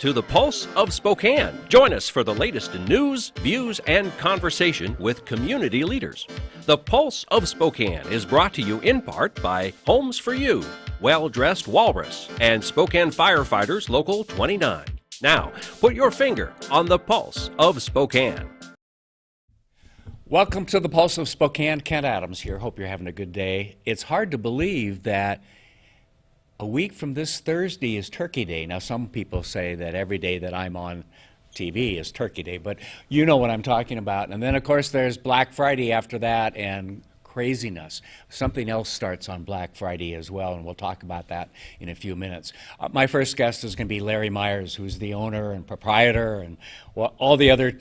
to the Pulse of Spokane. Join us for the latest in news, views, and conversation with community leaders. The Pulse of Spokane is brought to you in part by Homes for You, Well Dressed Walrus, and Spokane Firefighters Local 29. Now, put your finger on the Pulse of Spokane. Welcome to the Pulse of Spokane. Kent Adams here. Hope you're having a good day. It's hard to believe that a week from this Thursday is Turkey Day. Now, some people say that every day that I'm on TV is Turkey Day, but you know what I'm talking about. And then, of course, there's Black Friday after that and craziness. Something else starts on Black Friday as well, and we'll talk about that in a few minutes. My first guest is going to be Larry Myers, who's the owner and proprietor and all the other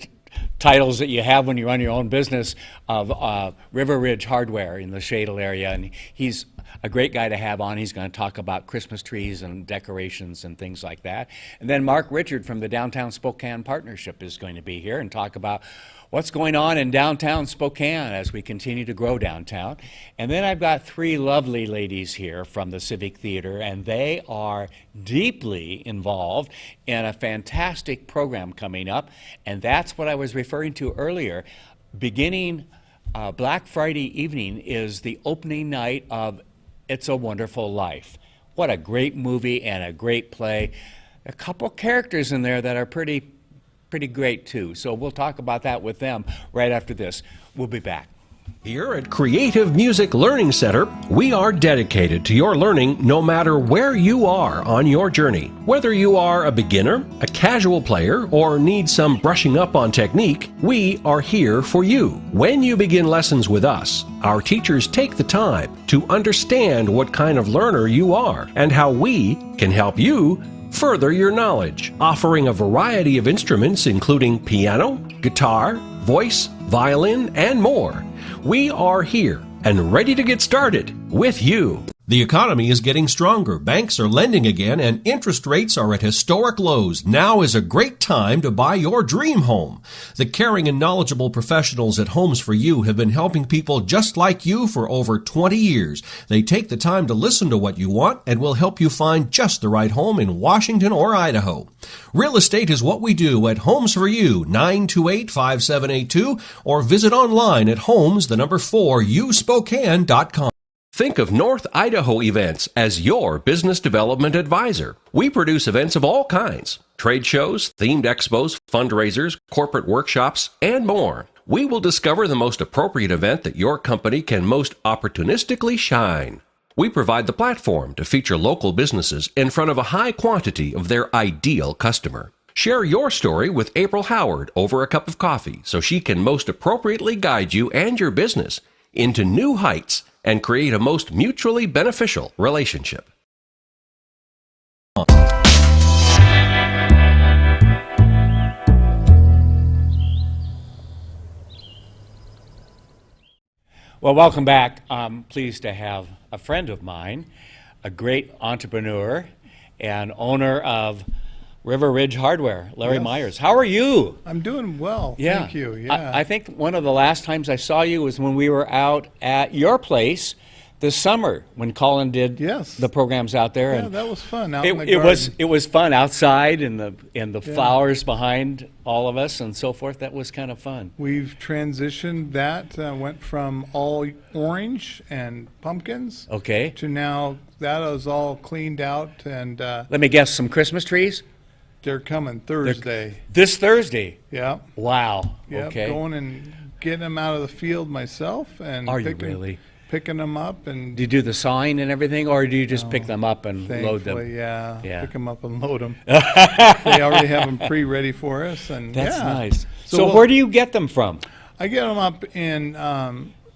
titles that you have when you run your own business of River Ridge Hardware in the Shadle area, and he's a great guy to have on. He's going to talk about Christmas trees and decorations and things like that. And then Mark Richard from the Downtown Spokane Partnership is going to be here and talk about what's going on in downtown Spokane as we continue to grow downtown. And then I've got three lovely ladies here from the Civic Theatre, and they are deeply involved in a fantastic program coming up. And that's what I was referring to earlier. Beginning Black Friday evening is the opening night of It's a Wonderful Life. What a great movie and a great play. A couple characters in there that are pretty great too. So we'll talk about that with them right after this. We'll be back. Here at Creative Music Learning Center, we are dedicated to your learning no matter where you are on your journey. Whether you are a beginner, a casual player, or need some brushing up on technique, we are here for you. When you begin lessons with us, our teachers take the time to understand what kind of learner you are and how we can help you further your knowledge, offering a variety of instruments including piano, guitar, voice, violin, and more. We are here and ready to get started with you. The economy is getting stronger, banks are lending again, and interest rates are at historic lows. Now is a great time to buy your dream home. The caring and knowledgeable professionals at Homes for You have been helping people just like you for over 20 years. They take the time to listen to what you want and will help you find just the right home in Washington or Idaho. Real estate is what we do at Homes for You, 928-5782, or visit online at homes4uspokane.com. Think of North Idaho Events as your business development advisor. We produce events of all kinds: trade shows, themed expos, fundraisers, corporate workshops, and more. We will discover the most appropriate event that your company can most opportunistically shine. We provide the platform to feature local businesses in front of a high quantity of their ideal customer. Share your story with April Howard over a cup of coffee so she can most appropriately guide you and your business into new heights and create a most mutually beneficial relationship. Well, welcome back. I'm pleased to have a friend of mine, a great entrepreneur and owner of River Ridge Hardware, Larry Myers. How are you? I'm doing well, thank you. Yeah. I think one of the last times I saw you was when we were out at your place this summer when Colin did the programs out there. Yeah, and that was fun. Out it, in the it garden. was fun outside and the flowers behind all of us and so forth. That was kind of fun. We've transitioned that, went from all orange and pumpkins to now that is all cleaned out. And let me guess, some Christmas trees? They're coming Thursday. This Thursday? Yeah. Wow. Yeah, okay. going and getting them out of the field myself. And Are you really? Picking them up. And do you do the sawing and everything, or do you just pick them up and load them? Yeah, pick them up and load them. They already have them pre-ready for us. And that's nice. So where do you get them from? I get them up in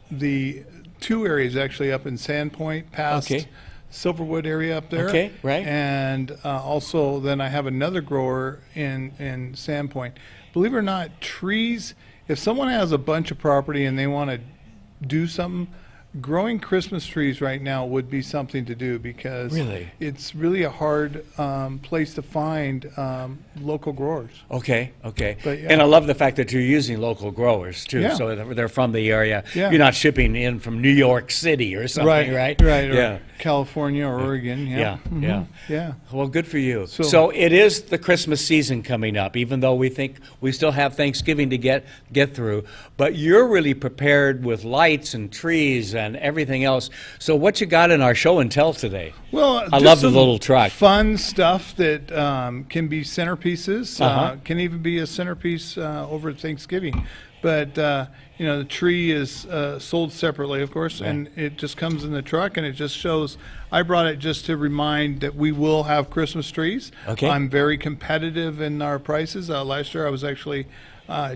the two areas, actually, up in Sandpoint, past Silverwood area up there. Okay, right. And also then I have another grower in Sandpoint. Believe it or not, trees, if someone has a bunch of property and they want to do something, growing Christmas trees right now would be something to do because Really? it's really a hard place to find local growers. Okay, okay. But, yeah. And I love the fact that you're using local growers too, Yeah. so they're from the area. Yeah. You're not shipping in from New York City or something, right? Right. Yeah. Or California or Oregon. Yeah. Yeah, Mhm. yeah. Yeah. Well, good for you. So- So it is the Christmas season coming up, even though we think we still have Thanksgiving to get through. But you're really prepared with lights and trees and everything else. So what you got in our show and tell today? Well, I just love the some little truck. Fun stuff that can be centerpieces. Uh-huh. Can even be a centerpiece over Thanksgiving. But the tree is sold separately, of course, and it just comes in the truck, and it just shows. I brought it just to remind that we will have Christmas trees. Okay. I'm very competitive in our prices. Last year, I was actually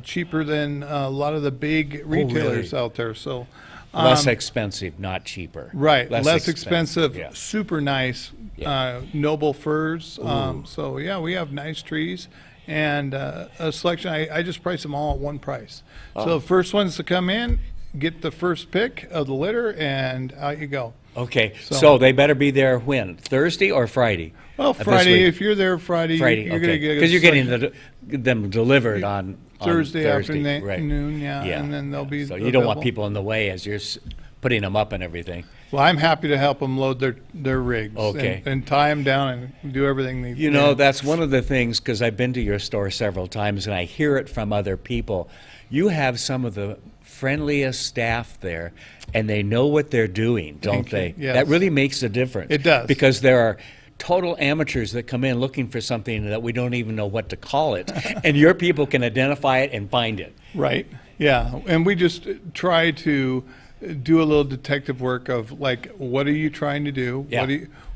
cheaper than a lot of the big retailers really? out there. So. Less expensive, not cheaper. Right, less expensive, Yeah. super nice, Yeah. noble firs. So yeah, we have nice trees and a selection. I just price them all at one price. So the first ones to come in get the first pick of the litter, and out you go. Okay, so they better be there when? Thursday or Friday? Well, This Friday. week? If you're there Friday, Friday, you're going to get because you're getting selection. them delivered on Thursday Thursday, afternoon, right. yeah, and then they'll be. So you don't want available. people in the way as you're putting them up and everything. Well, I'm happy to help them load their rigs Okay. and tie them down and do everything they. You know, that's one of the things, because I've been to your store several times and I hear it from other people. You have some of the friendliest staff there, and they know what they're doing, don't Thank they? you. Yes. That really makes a difference. It does. Because there are total amateurs that come in looking for something that we don't even know what to call it, and your people can identify it and find it. Right. Yeah. And we just try to do a little detective work of like, what are you trying to do? Yeah.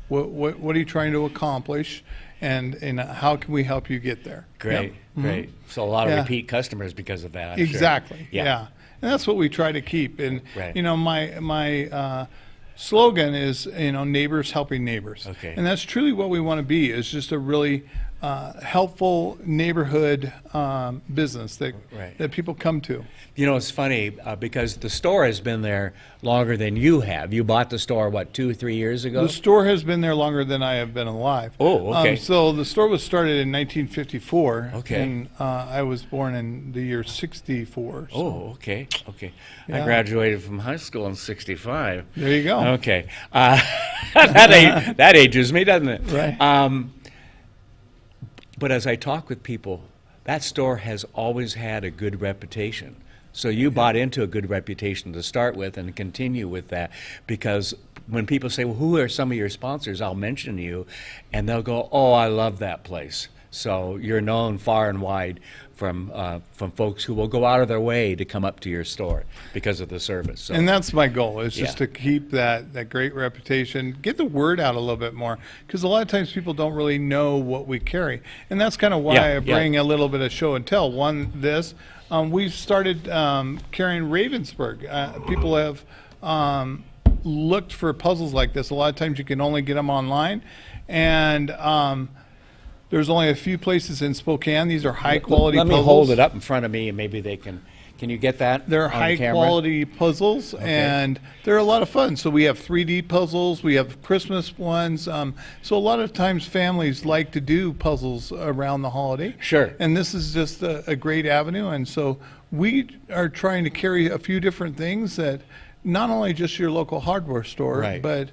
What are you trying to accomplish? And how can we help you get there? Great, Yep. great. So a lot of Yeah. repeat customers because of that, I'm sure. Exactly. Yeah. Yeah. And that's what we try to keep. And Right. my slogan is neighbors helping neighbors. Okay. And that's truly what we want to be. Is just a really helpful neighborhood business Right. that people come to. You know, it's funny because the store has been there longer than you have. You bought the store, what, 2 or 3 years ago? The store has been there longer than I have been alive. Oh, okay. So the store was started in 1954. Okay. And I was born in the year 64. So Oh, okay, okay. I Yeah. graduated from high school in '65. there you go. Okay, that ages me, doesn't it? Right. But as I talk with people, that store has always had a good reputation. So you bought into a good reputation to start with and continue with that, because when people say, well, who are some of your sponsors, I'll mention you, and they'll go, oh, I love that place. So you're known far and wide from folks who will go out of their way to come up to your store because of the service. So, And that's my goal, is just Yeah. to keep that great reputation, get the word out a little bit more, because a lot of times people don't really know what we carry. And that's kind of why Yeah, I yeah. bring a little bit of show and tell. We've started carrying Ravensburg. People have looked for puzzles like this. A lot of times you can only get them online. And there's only a few places in Spokane. These are high-quality Let puzzles. me hold it up in front of me, and maybe they can you get that They're on high camera? quality puzzles, and they're a lot of fun. So we have 3D puzzles, we have Christmas ones. So a lot of times families like to do puzzles around the holiday. Sure. And this is just a great avenue. And so we are trying to carry a few different things that not only just your local hardware store, Right. but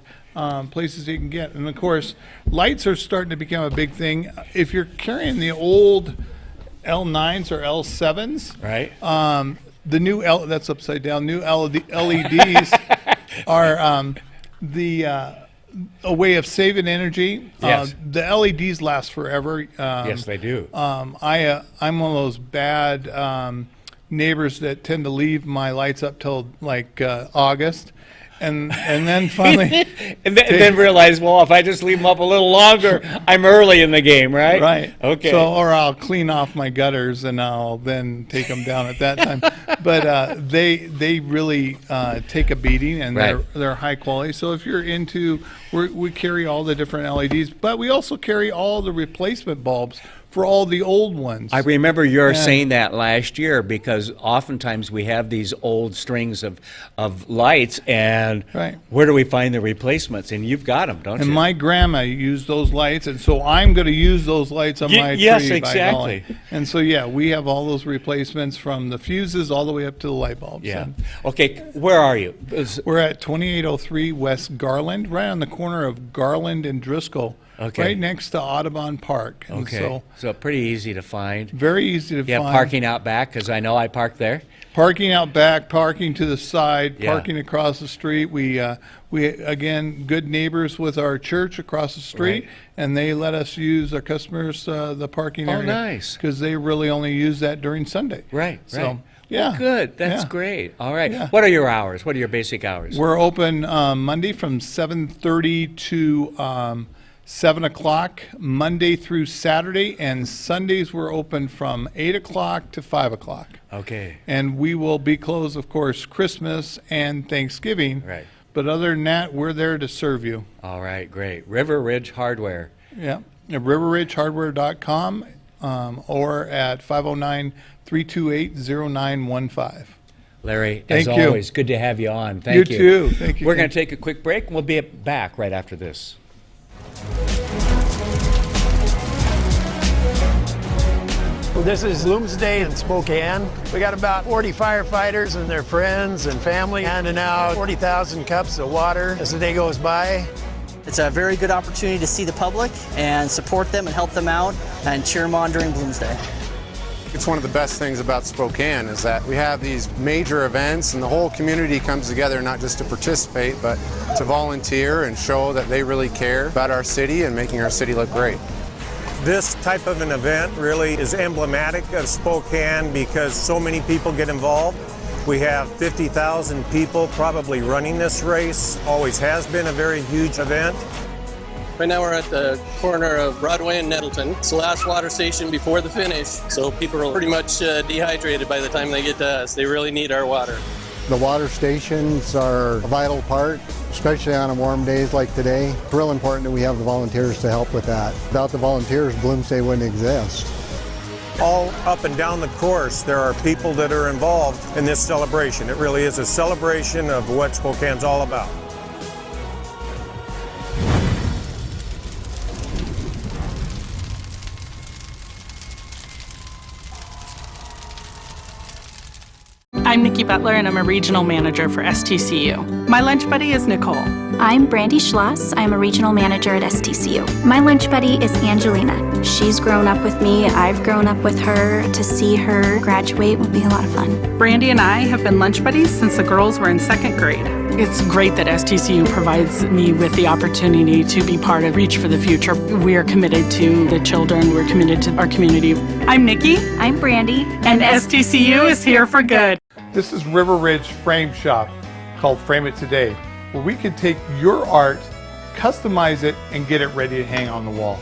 places you can get. And of course, lights are starting to become a big thing. If you're carrying the old L9s or L7s, Right. the new that's upside down. New LEDs are a way of saving energy. Yes. The LEDs last forever. Yes, they do. I'm one of those bad neighbors that tend to leave my lights up till like August. And then finally, and then realize, well, if I just leave them up a little longer, I'm early in the game, right? right? Okay. So, or I'll clean off my gutters and I'll then take them down at that time. But they really take a beating, and Right. they're high quality. So if you're into, we carry all the different LEDs, but we also carry all the replacement bulbs for all the old ones. I remember your saying that last year, because oftentimes we have these old strings of lights, and where do we find the replacements? And you've got them, don't you? And my grandma used those lights, and so I'm going to use those lights on my tree. Yes, exactly. And so, yeah, we have all those replacements from the fuses all the way up to the light bulbs. Yeah. Okay, where are you? We're at 2803 West Garland, right on the corner of Garland and Driscoll. Okay. Right next to Audubon Park. And Okay, so pretty easy to find. Very easy to Yeah, find. parking out back, because I know I parked there. Parking out back, parking to the side, Yeah. parking across the street. We again, good neighbors with our church across the street, Right. and they let us use, our customers, the parking area. Nice. Because they really only use that during Sunday. Right, So, right. yeah. Well, good. That's Yeah. great. All right. Yeah. What are your hours? What are your basic hours? We're open Monday from 7:30 to 7 o'clock, Monday through Saturday, and Sundays we're open from 8 o'clock to 5 o'clock. Okay. And we will be closed, of course, Christmas and Thanksgiving. Right. But other than that, we're there to serve you. All right, great. River Ridge Hardware. Yeah. At riverridgehardware.com or at 509-328-0915. Larry, Thank as you. always, good to have you on. Thank you. You too. Thank you. We're going to take a quick break, and we'll be back right after this. This is Bloomsday in Spokane. We got about 40 firefighters and their friends and family handing out 40,000 cups of water as the day goes by. It's a very good opportunity to see the public and support them and help them out and cheer them on during Bloomsday. It's one of the best things about Spokane is that we have these major events and the whole community comes together not just to participate but to volunteer and show that they really care about our city and making our city look great. This type of an event really is emblematic of Spokane because so many people get involved. We have 50,000 people probably running this race. Always has been a very huge event. Right now we're at the corner of Broadway and Nettleton. It's the last water station before the finish, so people are pretty much dehydrated by the time they get to us. They really need our water. The water stations are a vital part, especially on warm days like today. It's real important that we have the volunteers to help with that. Without the volunteers, Bloomsday wouldn't exist. All up and down the course, there are people that are involved in this celebration. It really is a celebration of what Spokane's all about. I'm Nikki Butler, and I'm a regional manager for STCU. My lunch buddy is Nicole. I'm Brandy Schloss. I'm a regional manager at STCU. My lunch buddy is Angelina. She's grown up with me. I've grown up with her. To see her graduate will be a lot of fun. Brandy and I have been lunch buddies since the girls were in second grade. It's great that STCU provides me with the opportunity to be part of Reach for the Future. We are committed to the children. We're committed to our community. I'm Nikki. I'm Brandy. And STCU is here for good. This is River Ridge Frame Shop, called Frame It Today, where we can take your art, customize it, and get it ready to hang on the wall.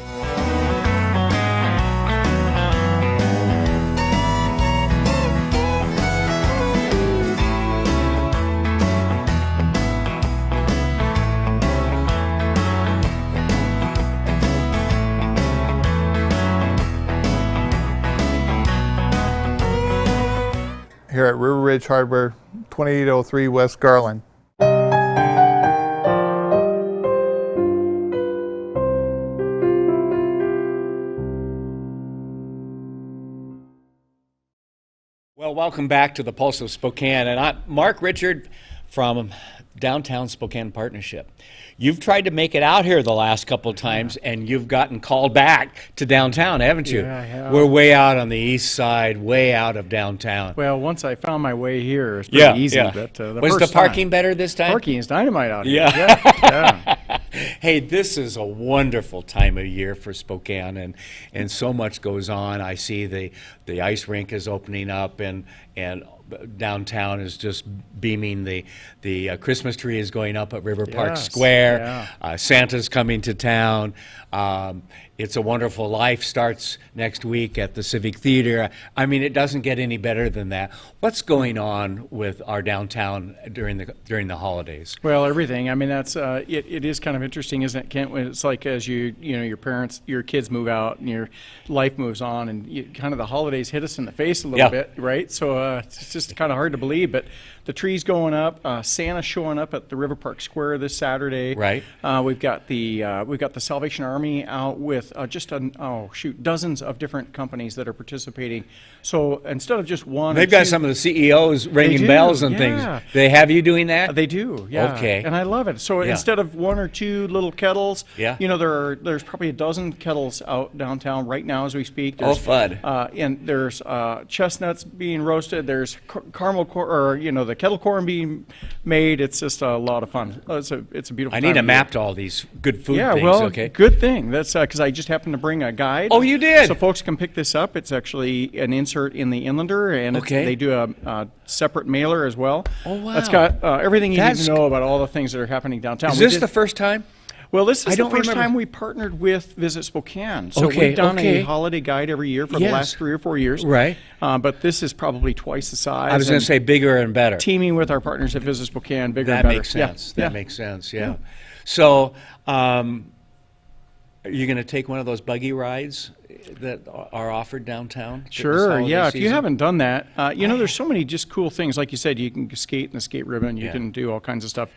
Here at River Ridge Hardware, 2803 West Garland. Well, welcome back to the Pulse of Spokane, and I'm Mark Richard from Downtown Spokane Partnership. You've tried to make it out here the last couple of times, and you've gotten called back to downtown, haven't you? Yeah, I have. We're way out on the east side, way out of downtown. Well, once I found my way here, it's pretty easy. But, was the parking better this time? Parking is dynamite out here. Yeah. Hey, this is a wonderful time of year for Spokane, and so much goes on. I see the ice rink is opening up, and downtown is just beaming. The Christmas tree is going up at River Park Square. Santa's coming to town. It's a Wonderful Life starts next week at the Civic Theatre. I mean, it doesn't get any better than that. What's going on with our downtown during the holidays? Well, everything. I mean, that's it is kind of interesting, isn't it, Kent? When it's like as your kids move out and your life moves on, and kind of the holidays hit us in the face a little bit, right? So it's just kind of hard to believe. But the trees going up, Santa showing up at the River Park Square this Saturday. Right. We've got the Salvation Army out with dozens of different companies that are participating. So instead of just one, they've got some of the CEOs ringing bells and things. They have you doing that? They do. Yeah. Okay. And I love it. So instead of one or two little kettles, there's probably a dozen kettles out downtown right now as we speak. There's, fun. And there's chestnuts being roasted. There's caramel corn, the kettle corn being made. It's just a lot of fun. It's a beautiful. I need a map to all these good food things. Yeah, well, okay. Good thing. That's because I just happened to bring a guide. Oh, you did? So folks can pick this up. It's actually an insert in the Inlander, and they do a separate mailer as well. Oh, wow. That's got everything you need to know about all the things that are happening downtown. Is this the first time? Well, this is the first time we partnered with Visit Spokane. So we've done a holiday guide every year for the last 3 or 4 years. Right. But this is probably twice the size. I was going to say bigger and better. Teaming with our partners at Visit Spokane, bigger and better. That makes sense. That makes sense, yeah. So are you going to take one of those buggy rides that are offered downtown? Sure, yeah. If you haven't done that, there's so many just cool things. Like you said, you can skate in the skate ribbon. You can do all kinds of stuff.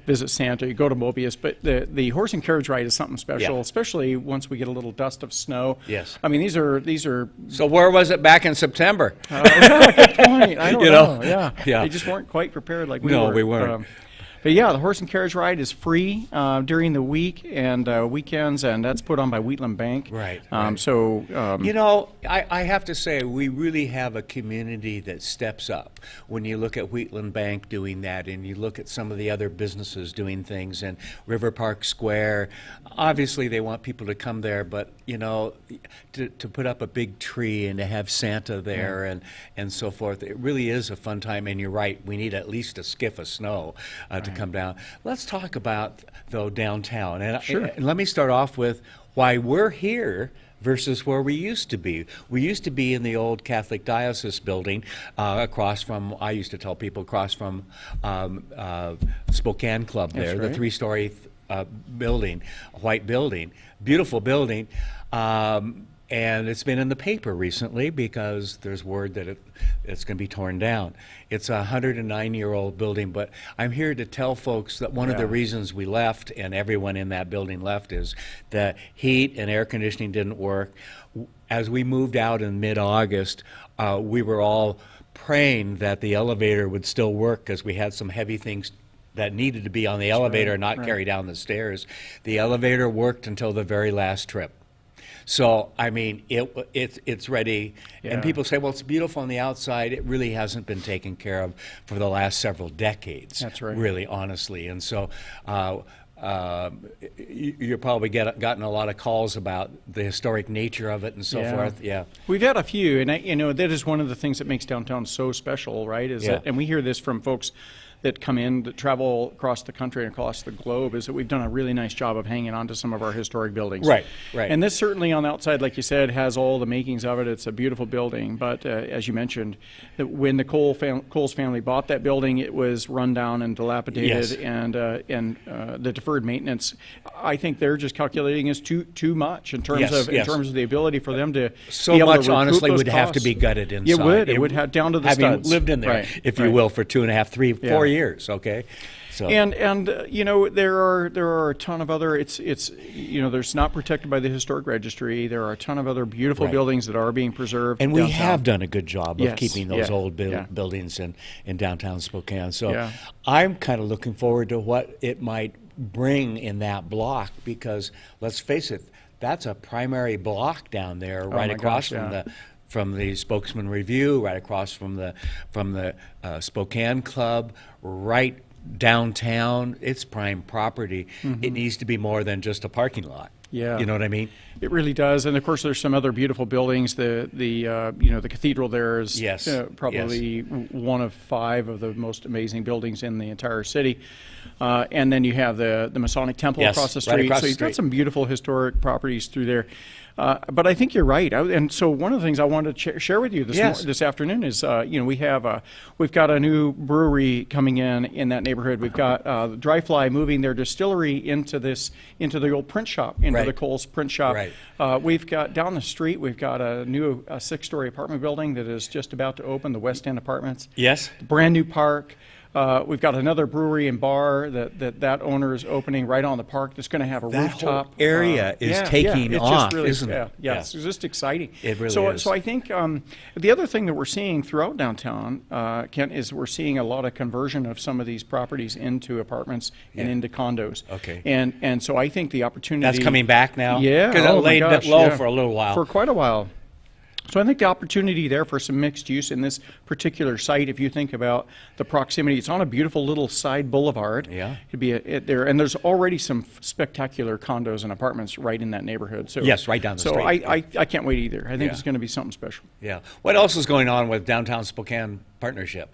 Visit Santa. You go to Mobius. But the horse and carriage ride is something special, especially once we get a little dust of snow. Yes. I mean, these are. So where was it back in September? Good point. I don't know. Yeah. They just weren't quite prepared like we were. No, we weren't. But yeah, the horse and carriage ride is free during the week and weekends, and that's put on by Wheatland Bank. Right. I I have to say, we really have a community that steps up. When you look at Wheatland Bank doing that, and you look at some of the other businesses doing things, and River Park Square, obviously they want people to come there, but to put up a big tree and to have Santa there and so forth, it really is a fun time. And you're right, we need at least a skiff of snow to come down. Let's talk about, though, downtown. And let me start off with why we're here versus where we used to be. We used to be in the old Catholic Diocese building across from, I used to tell people, across from Spokane Club there, the 3-story building, a white building, beautiful building. And it's been in the paper recently because there's word that it's going to be torn down. It's a 109-year-old building, but I'm here to tell folks that one of the reasons we left and everyone in that building left is that heat and air conditioning didn't work. As we moved out in mid-August, we were all praying that the elevator would still work because we had some heavy things that needed to be on the elevator and not carry down the stairs. The elevator worked until the very last trip. So, I mean, it's ready. And people say, well, it's beautiful on the outside. It really hasn't been taken care of for the last several decades. That's right. Really, honestly. And so you're probably gotten a lot of calls about the historic nature of it and so forth. Yeah. We've had a few. And, that is one of the things that makes downtown so special, right? And we hear this from folks that come in, that travel across the country and across the globe, is that we've done a really nice job of hanging on to some of our historic buildings. Right. And this certainly on the outside, like you said, has all the makings of it. It's a beautiful building. But as you mentioned, that when the Coles family bought that building, it was run down and dilapidated, and the deferred maintenance, I think they're just calculating is too much in terms of the ability for them to so be able much to honestly those would costs. have to be gutted inside. It would have down to the having studs. lived in there, if you will, for 2.5, 3, 4 years. Okay. So. And there are a ton of other, there's not protected by the historic registry. There are a ton of other beautiful buildings that are being preserved. And we downtown. have done a good job of keeping those old buildings in downtown Spokane. So I'm kind of looking forward to what it might bring in that block, because let's face it, that's a primary block down there, right across from the Spokesman Review, right across from the Spokane Club, right downtown. It's prime property. It needs to be more than just a parking lot. Yeah. You know what I mean? It really does, and of course, there's some other beautiful buildings. The cathedral there is probably one of 5 of the most amazing buildings in the entire city. And then you have the Masonic Temple across the street. Right across so the you've street. got some beautiful historic properties through there. But I think you're right. And so one of the things I wanted to share with you this afternoon is, we've got a new brewery coming in that neighborhood. We've got Dry Fly moving their distillery into the old print shop, into the Kohl's print shop. Right. We've got down the street, we've got a new 6-story apartment building that is just about to open, the West End Apartments. Yes. Brand new park. We've got another brewery and bar that owner is opening right on the park. That's going to have a rooftop. That whole area is taking off, isn't it? Yeah, it's just exciting. It really is. So I think the other thing that we're seeing throughout downtown, Kent, is we're seeing a lot of conversion of some of these properties into apartments and into condos. Okay. And so I think the opportunity... That's coming back now? Yeah. Because it laid low for a little while. For quite a while. So I think the opportunity there for some mixed use in this particular site, if you think about the proximity, it's on a beautiful little side boulevard. Yeah. It'd be there, and there's already some spectacular condos and apartments right in that neighborhood. So yes, right down the street. So I can't wait either. I think it's going to be something special. Yeah. What else is going on with Downtown Spokane Partnership?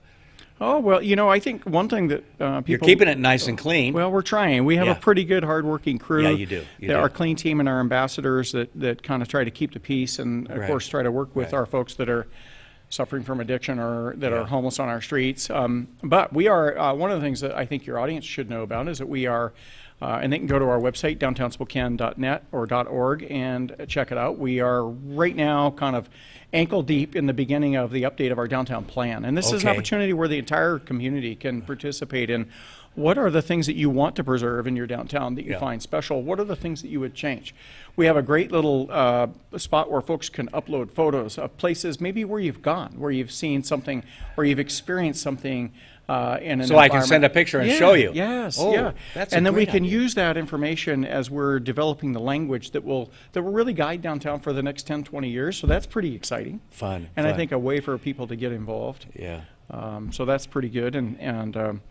Oh, well, I think one thing that people... You're keeping it nice and clean. Well, we're trying. We have a pretty good, hardworking crew. Yeah, you do. Our clean team and our ambassadors that kind of try to keep the peace and, of course, try to work with our folks that are suffering from addiction or that are homeless on our streets. But we are... one of the things that I think your audience should know about is that we are... and they can go to our website, downtownspokane.net or .org, and check it out. We are right now kind of ankle deep in the beginning of the update of our downtown plan. And this is an opportunity where the entire community can participate in what are the things that you want to preserve in your downtown that you find special. What are the things that you would change? We have a great little spot where folks can upload photos of places maybe where you've gone, where you've seen something, or you've experienced something in an So I can send a picture and show you. Yes, Oh, that's a and then we great can idea. use that information as we're developing the language that will really guide downtown for the next 10, 20 years. So that's pretty exciting. Fun. And I think a way for people to get involved. Yeah. So that's pretty good. And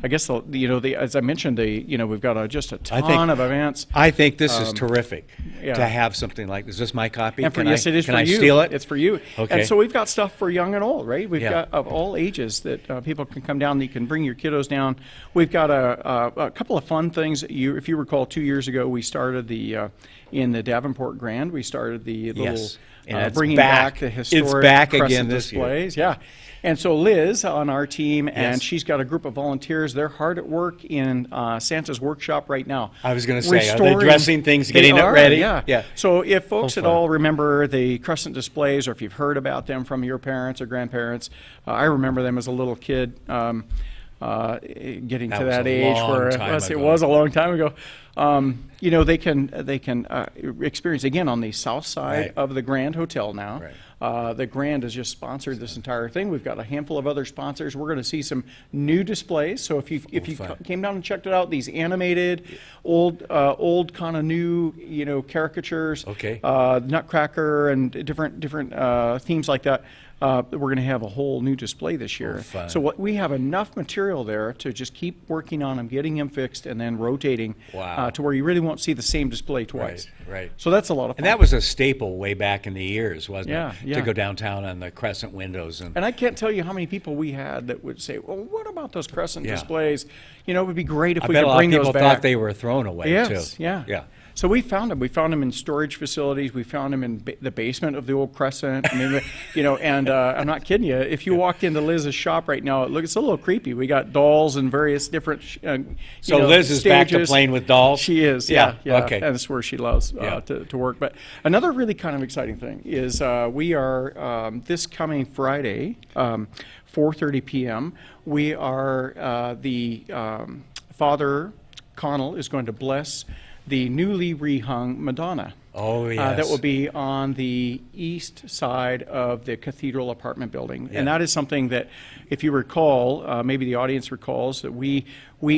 I guess as I mentioned, we've got just a ton of events. I think this is terrific to have something like this. Is this my copy? And yes, it is for you. Can I steal it? It's for you. Okay. And so we've got stuff for young and old, right? We've got of all ages that people can come down. You can bring your kiddos down. We've got a couple of fun things. If you recall, 2 years ago, we started in the Davenport Grand. We started the little bringing back the historic it's back crescent again this displays. Yeah. And so Liz on our team, and she's got a group of volunteers. They're hard at work in Santa's workshop right now. I was going to say, are they dressing things, getting it ready? Yeah. So if folks at all remember the crescent displays, or if you've heard about them from your parents or grandparents, I remember them as a little kid. Getting to that age where it was a long time ago. They can experience again on the south side of the Grand Hotel now. The Grand has just sponsored this entire thing. We've got a handful of other sponsors. We're going to see some new displays. So if you came down and checked it out, these animated, old kind of new caricatures, Nutcracker and different themes like that. We're going to have a whole new display this year. So we have enough material there to just keep working on them, getting them fixed, and then rotating to where you really won't see the same display twice. Right. So that's a lot of fun. And that was a staple way back in the years, wasn't it? Yeah. To go downtown on the crescent windows. And I can't tell you how many people we had that would say, well, what about those crescent displays? It would be great if we could bring those back. I bet a lot of people thought they were thrown away, too. Yeah. So we found them. We found them in storage facilities. We found them in the basement of the old Crescent. And I'm not kidding you. If you walked into Liz's shop right now, it's a little creepy. We got dolls and various different. So Liz is back to playing with dolls. She is. Yeah. Okay. And that's where she loves to work. But another really kind of exciting thing is we are this coming Friday, 4:30 p.m. We are Father Connell is going to bless the newly rehung Madonna. Oh, yes. That will be on the east side of the Cathedral apartment building. Yeah. And that is something that, if you recall, maybe the audience recalls, that we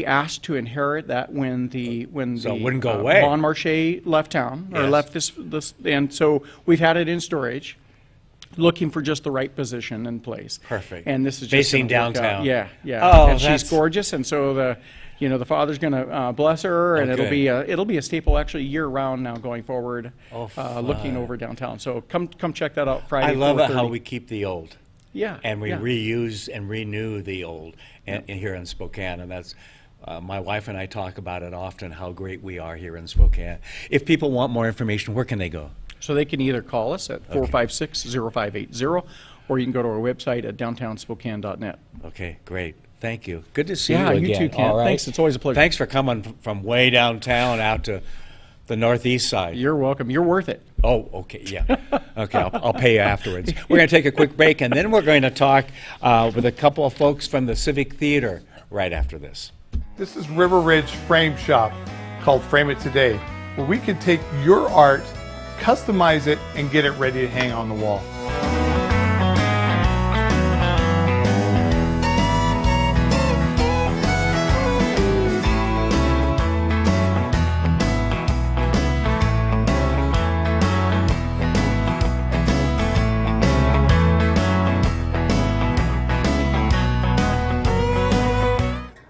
asked to inherit that when it wouldn't go away. Bon Marché left town, or left this, and so we've had it in storage, looking for just the right position and place. Perfect. And this is just facing gonna work out. downtown. Yeah. Oh, and she's gorgeous, and so you know, the Father's going to bless her, and Okay. it'll be a staple actually year round now going forward. Looking over downtown. So come check that out Friday. I love it 4:30. how we keep the old. Yeah. And we yeah. reuse and renew the old here in Spokane, and that's my wife and I talk about it often, how great we are here in Spokane. If people want more information, where can they go? So they can either call us at 456-0580, or you can go to our website at downtownspokane.net. Okay, great. Thank you. Good to see you Yeah, again. you too, Kent. All right. Thanks. It's always a pleasure. Thanks for coming from way downtown out to the northeast side. You're welcome. You're worth it. Oh, okay, yeah. Okay, I'll pay you afterwards. We're going to take a quick break, and then we're going to talk with a couple of folks from the Civic Theatre right after this. This is River Ridge Frame Shop, called Frame It Today, where we can take your art, customize it, and get it ready to hang on the wall.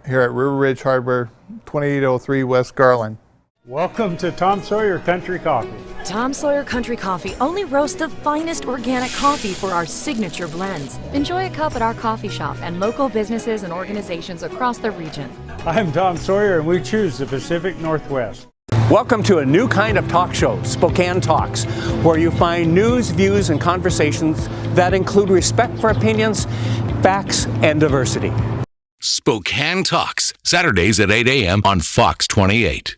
Here at River Ridge Hardware, 2803 West Garland. Welcome to Tom Sawyer Country Coffee. Tom Sawyer Country Coffee only roasts the finest organic coffee for our signature blends. Enjoy a cup at our coffee shop and local businesses and organizations across the region. I'm Tom Sawyer, and we choose the Pacific Northwest. Welcome to a new kind of talk show, Spokane Talks, where you find news, views, and conversations that include respect for opinions, facts, and diversity. Spokane Talks, Saturdays at 8 a.m. on Fox 28.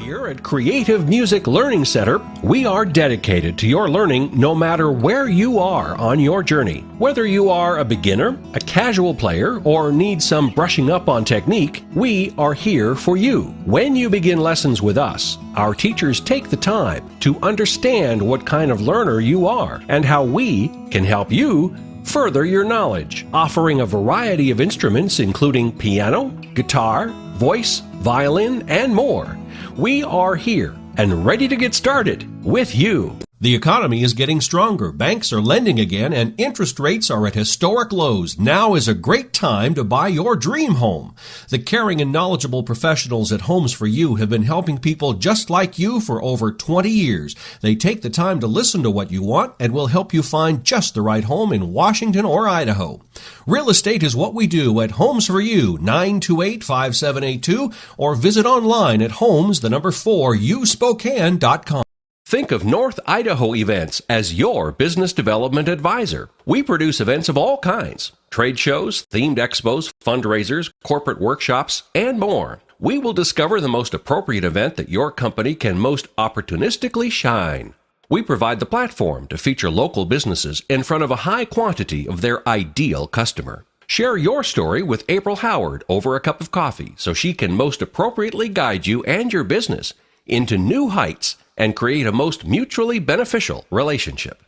Here at Creative Music Learning Center, we are dedicated to your learning no matter where you are on your journey. Whether you are a beginner, a casual player, or need some brushing up on technique, we are here for you. When you begin lessons with us, our teachers take the time to understand what kind of learner you are and how we can help you further your knowledge, offering a variety of instruments including piano, guitar, voice, violin, and more. We are here and ready to get started with you. The economy is getting stronger, banks are lending again, and interest rates are at historic lows. Now is a great time to buy your dream home. The caring and knowledgeable professionals at Homes for You have been helping people just like you for over 20 years. They take the time to listen to what you want and will help you find just the right home in Washington or Idaho. Real estate is what we do at Homes for You, 928-5782, or visit online at homes4uspokane.com. Think of North Idaho Events as your business development advisor. We produce events of all kinds: trade shows, themed expos, fundraisers, corporate workshops, and more. We will discover the most appropriate event that your company can most opportunistically shine. We provide the platform to feature local businesses in front of a high quantity of their ideal customer. Share your story with April Howard over a cup of coffee so she can most appropriately guide you and your business into new heights and create a most mutually beneficial relationship.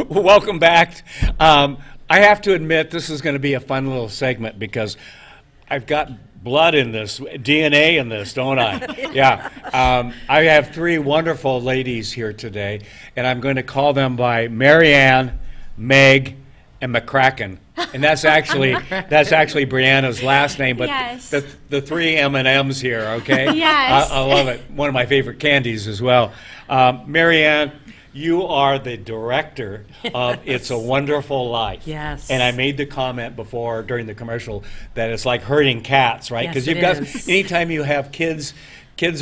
Welcome back. I have to admit, this is going to be a fun little segment because I've got blood in this, DNA in this, don't I? Yeah. I have three wonderful ladies here today, and I'm going to call them by Marianne, Meg, and McCracken. And that's actually Brianna's last name, but yes. the three M&Ms here, okay? Yes. I love it. One of my favorite candies as well. Marianne, you are the director of It's a Wonderful Life. Yes. And I made the comment before during the commercial that it's like herding cats, right? Yes, Because it you've got is. anytime you have kids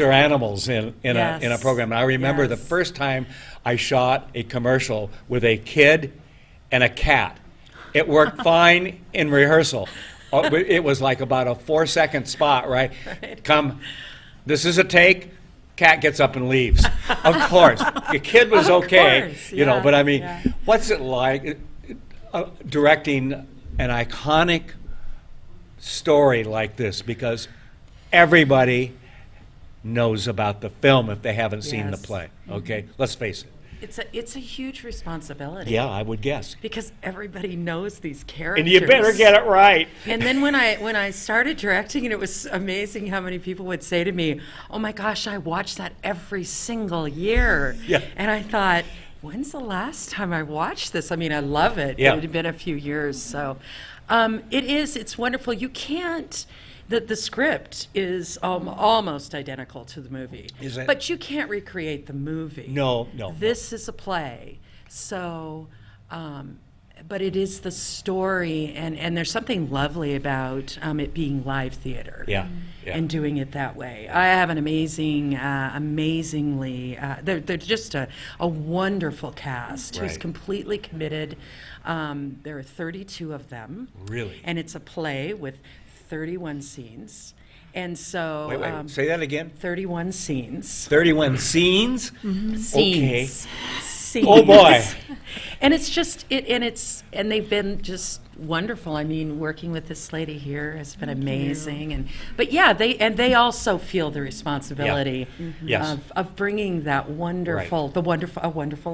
or animals in a program. And I remember the first time I shot a commercial with a kid and a cat. It worked fine in rehearsal. It was like about a 4-second spot, right? Come, this is a take. Cat gets up and leaves. Of course, the kid was okay, you know. But I mean, what's it like directing an iconic story like this? Because everybody knows about the film if they haven't seen the play. Okay, let's face it. It's a huge responsibility. Yeah, I would guess. Because everybody knows these characters. And you better get it right. And then when I started directing, and it was amazing how many people would say to me, "Oh my gosh, I watch that every single year." Yeah. And I thought, when's the last time I watched this? I mean, I love it. Yeah. It had been a few years. So it's wonderful. You can't, the script is almost identical to the movie. Is it? But you can't recreate the movie. No. This is a play. So, but it is the story, and there's something lovely about it being live theater. Yeah. And doing it that way. I have an amazingly, they're just a wonderful cast who's Right. completely committed. There are 32 of them. Really? And it's a play with 31 scenes. And so... Wait, say that again? 31 scenes. 31 scenes? Scenes. Okay. Scenes. Oh, boy. And it's just, and they've been just wonderful. I mean, working with this lady here has been amazing. But yeah, they also feel the responsibility Yes. of bringing that a wonderful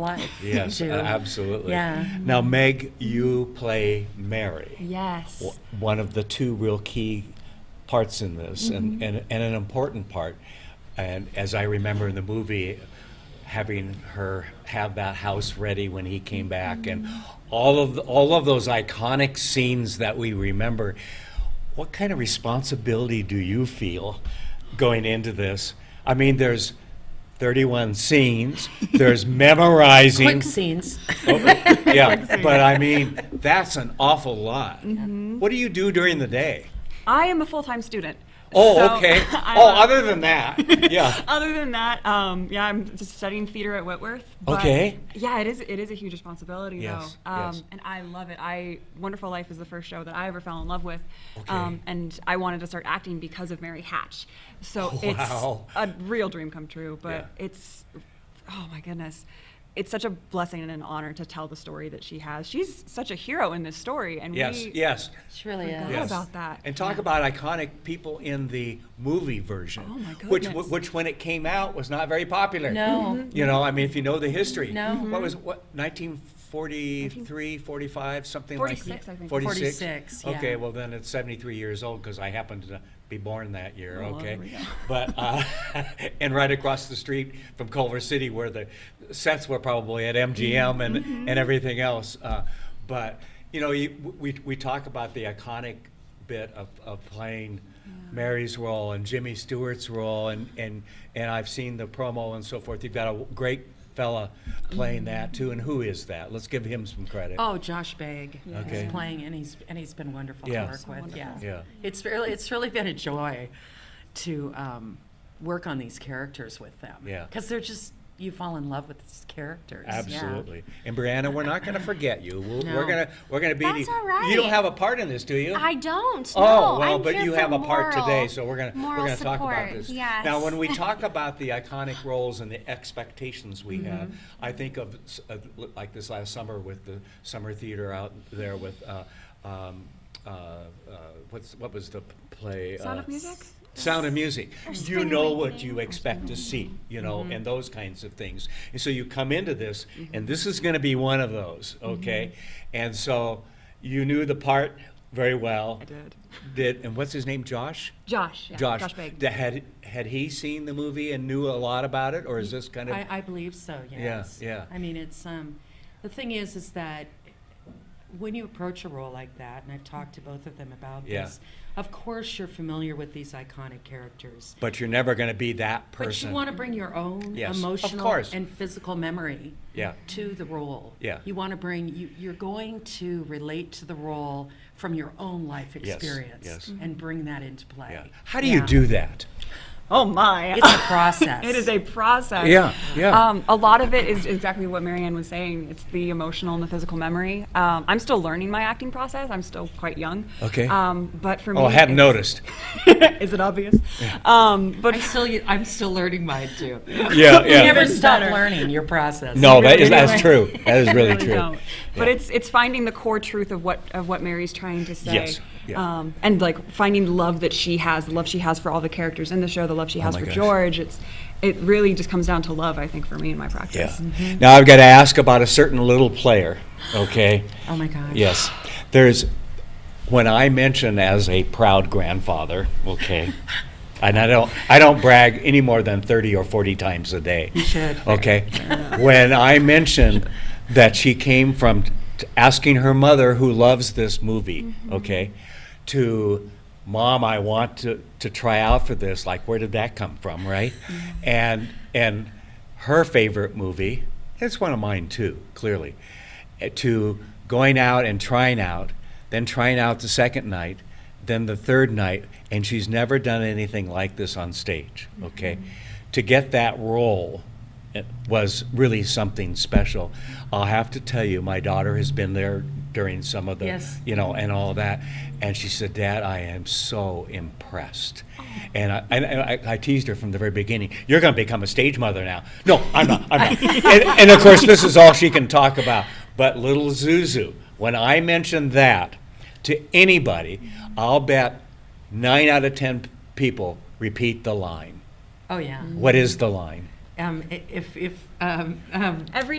life. Yes, to, absolutely. Yeah. Now, Meg, you play Mary. Yes. One of the two real key parts in this, and an important part. And as I remember in the movie, having her have that house ready when he came back, and all of those iconic scenes that we remember. What kind of responsibility do you feel going into this? I mean, there's 31 scenes. There's memorizing. Quick scenes. Yeah, but I mean, that's an awful lot. What do you do during the day? I am a full-time student. Oh, So okay. I'm Other than that, yeah. Other than that, I'm just studying theater at Whitworth. But Okay. Yeah, it is a huge responsibility, Yes, though. yes. And I love it. Wonderful Life is the first show that I ever fell in love with. Okay. And I wanted to start acting because of Mary Hatch. So Wow. it's a real dream come true. But Yeah. it's, oh my goodness. It's such a blessing and an honor to tell the story that she has. She's such a hero in this story, and Yes. She really is. forgot about that. And talk about iconic people in the movie version. Oh, my Which, goodness. which when it came out was not very popular. No. You know, I mean, if you know the history. No. What was it, 1943, 45, something 46, like that? I think. 46, yeah. Okay, well then it's 73 years old because I happened to be born that year, Oh, okay? there we go. But, and right across the street from Culver City where the sets were probably at MGM and everything else. But, you know, we talk about the iconic bit of playing Mary's role and Jimmy Stewart's role, and I've seen the promo and so forth. You've got a great fella playing that too, and who is that? Let's give him some credit. Oh, Josh Begg Okay. is playing, and he's been wonderful Yeah. to work with. Yeah. Yeah. It's really been a joy to work on these characters with them. Yeah. Because they're just, you fall in love with these characters. Absolutely. And Brianna, we're not going to forget you. No. We're going to be. That's all right. You don't have a part in this, do you? I don't. Oh, no, well, I'm but here you for have a part moral- today, so we're going to moral talk about support, this. yes. Now, when we talk about the iconic roles and the expectations we have, I think of like this last summer with the summer theater out there with what was the play? Sound of Music? Sound of Music. Or You Spring know what Awakening. you expect to see, you know, and those kinds of things. And so you come into this, and this is going to be one of those, okay? And so you knew the part very well. I did. And what's his name? Josh? Josh. Yeah, Josh. Josh Begg. Had he seen the movie and knew a lot about it, or is this kind of? I believe so, yes. Yeah. I mean, it's, the thing is that when you approach a role like that, and I've talked to both of them about Yeah. this, of course you're familiar with these iconic characters. But you're never going to be that But person. you want to bring your own Yes, of emotional course. and physical memory Yeah. to the role. Yeah. You want to you're going to relate to the role from your own life Yes, experience yes. and bring that into play. Yeah. How do you do that? Oh my! It's a process. It is a process. Yeah, yeah. A lot of it is exactly what Marianne was saying. It's the emotional and the physical memory. I'm still learning my acting process. I'm still quite young. Okay. But for me, Oh, I hadn't noticed. Is it obvious? But I'm still learning mine too. Yeah, You yeah. never Even stop better. learning your process. No, You really that's do. true. That is really You true. don't. But it's finding the core truth of what Mary's trying to say. Yes, yeah. And like finding the love that she has, the love she has for all the characters in the show, the the love she has my for gosh. George. It really just comes down to love, I think, for me in my practice. Yeah. Now I've got to ask about a certain little player, okay? Oh my gosh. Yes. When I mention as a proud grandfather, okay, and I don't brag any more than 30 or 40 times a day. You should. Okay? When I mention that she came from asking her mother, who loves this movie, okay, to Mom, I want to try out for this. Like, where did that come from, right? And her favorite movie, it's one of mine too, clearly, to going out and trying out, then trying out the second night, then the third night, and she's never done anything like this on stage, okay? To get that role, it was really something special. I'll have to tell you, my daughter has been there during some of the, Yes. you know, and all that. And she said, Dad, I am so impressed. And I teased her from the very beginning, you're going to become a stage mother now. No, I'm not. and of course, this is all she can talk about. But little Zuzu, when I mention that to anybody, I'll bet 9 out of 10 people repeat the line. Oh yeah. What is the line? Every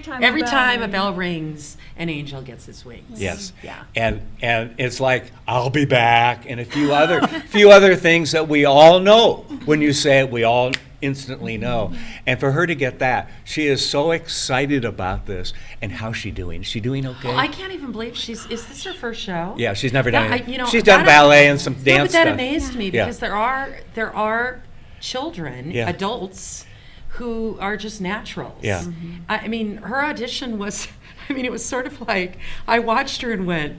time a bell rings, an angel gets its wings. Yes. Yeah. And it's like, I'll be back, and a few other things that we all know. When you say it, we all instantly know. And for her to get that, she is so excited about this. And how's she doing? Is she doing okay? Well, I can't even believe is this her first show? Yeah, she's never done it. You know, She's done ballet and some No, dance but that stuff. amazed me Yeah. because there are children, Yeah. adults, who are just naturals. Yeah. I mean, her audition was, it was sort of like, I watched her and went,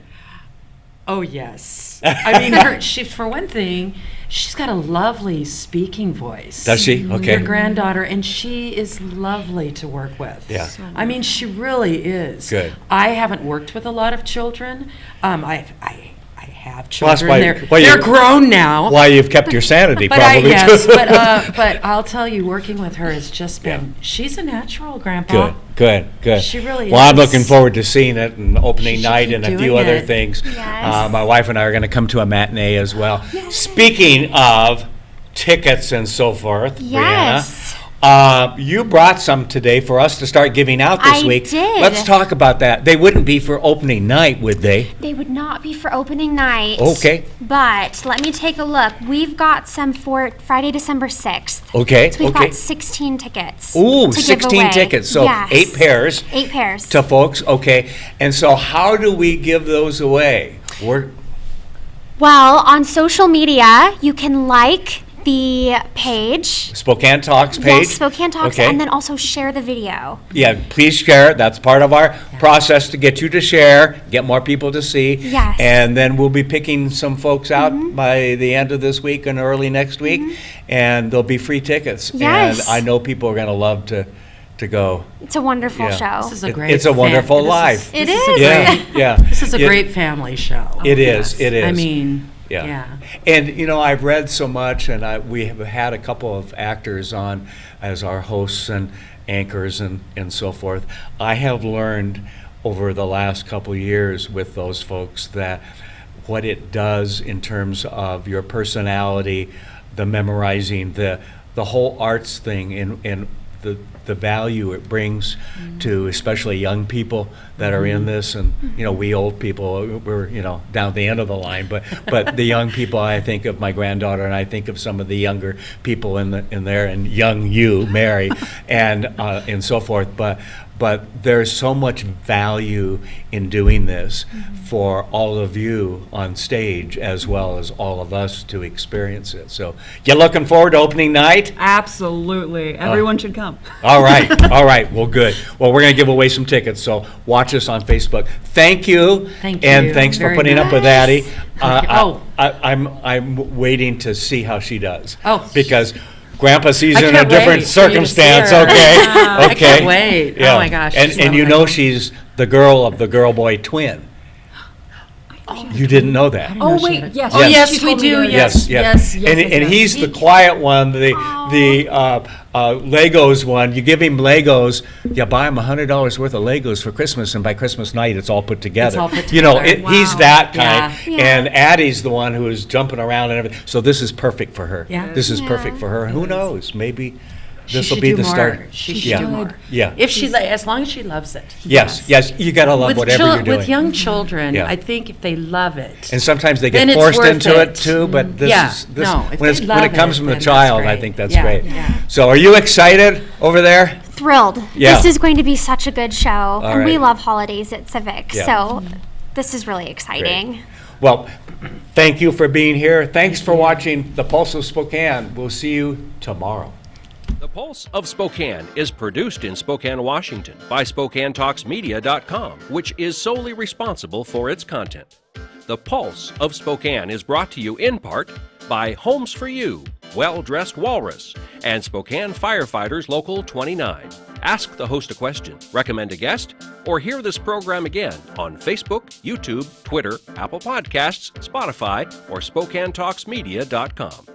oh yes. I mean, for one thing, she's got a lovely speaking voice. Does she? Okay. Your granddaughter, and she is lovely to work with. Yeah. I mean, she really is. Good. I haven't worked with a lot of children. I have Well, that's children. why They're grown now. Why you've kept your sanity, But probably. but I'll tell you, working with her has just been. She's a natural, Grandpa. Good. She really Well, I'm is. looking forward to seeing it and opening She should night keep and a doing few other it. things. Yes. My wife and I are going to come to a matinee as well. Speaking of tickets and so forth, Yes. Brianna, you brought some today for us to start giving out this I week. did. Let's talk about that. They wouldn't be for opening night, would they? They would not be for opening night. Okay. But let me take a look. We've got some for Friday, December 6th. Okay. So we've okay. got 16 tickets. Ooh, to 16 give away. tickets. So Yes. 8 pairs. 8 pairs. To folks. Okay. And so how do we give those away? Well, on social media, you can like the page. Spokane Talks page? Yes, Spokane Talks, Okay. and then also share the video. Yeah, please share it. That's part of our process to get you to share, get more people to see. Yes. And then we'll be picking some folks out by the end of this week and early next week, and there'll be free tickets. Yes. And I know people are going to love to go. It's a wonderful show. This is a great. It's a wonderful life. It this is. Yeah. This is a great family show. It is. It is. I mean, yeah. And, you know, I've read so much, and we have had a couple of actors on as our hosts and anchors and so forth. I have learned over the last couple of years with those folks that what it does in terms of your personality, the memorizing, the whole arts thing, and the value it brings to especially young people that are in this, and you know, we old people, we're, you know, down at the end of the line, but the young people, I think of my granddaughter, and I think of some of the younger people in there, and young you, Mary, and so forth, but there's so much value in doing this for all of you on stage as well as all of us to experience it. So you looking forward to opening night? Absolutely. Everyone should come. All right. Well, good. Well, we're going to give away some tickets, so watch us on Facebook. Thank you. Thank And you. thanks for Very putting up with nice. Addie. I'm waiting to see how she does. Oh. Because Grandpa sees I in a can't different wait for you to circumstance, see her. okay? I can't wait. Oh my gosh, she's And you lovely. know she's the girl of the girl-boy twin. You didn't know that. Oh, wait, yes. Oh, yes, She we told me do. to- Yes. And he's the quiet one, the Legos one. You give him Legos, you buy him $100 worth of Legos for Christmas, and by Christmas night, it's all put together. all put You know, together. he's that kind. Yeah. And Addie's the one who is jumping around and everything. So this is perfect for her. Yeah. This is Yeah. perfect for her. And who knows? Maybe She this will should be do the more. start. She should Yeah. do more. Yeah. If she, as long as she loves it. Yes. You got to love whatever you're doing. With young children, Yeah. I think if they love it. And sometimes they Then get it's forced worth into it it. too, but this Yeah, is this no, if when they it love comes it, from the then that's child, I great. think that's Yeah, great. yeah. So are you excited over there? Thrilled. Yeah. This is going to be such a good show. And we right. love holidays at Civic. Yeah. So this is really exciting. Well, thank you for being here. Thanks for watching The Pulse of Spokane. We'll see you tomorrow. The Pulse of Spokane is produced in Spokane, Washington by SpokaneTalksMedia.com, which is solely responsible for its content. The Pulse of Spokane is brought to you in part by Homes for You, Well-Dressed Walrus, and Spokane Firefighters Local 29. Ask the host a question, recommend a guest, or hear this program again on Facebook, YouTube, Twitter, Apple Podcasts, Spotify, or SpokaneTalksMedia.com.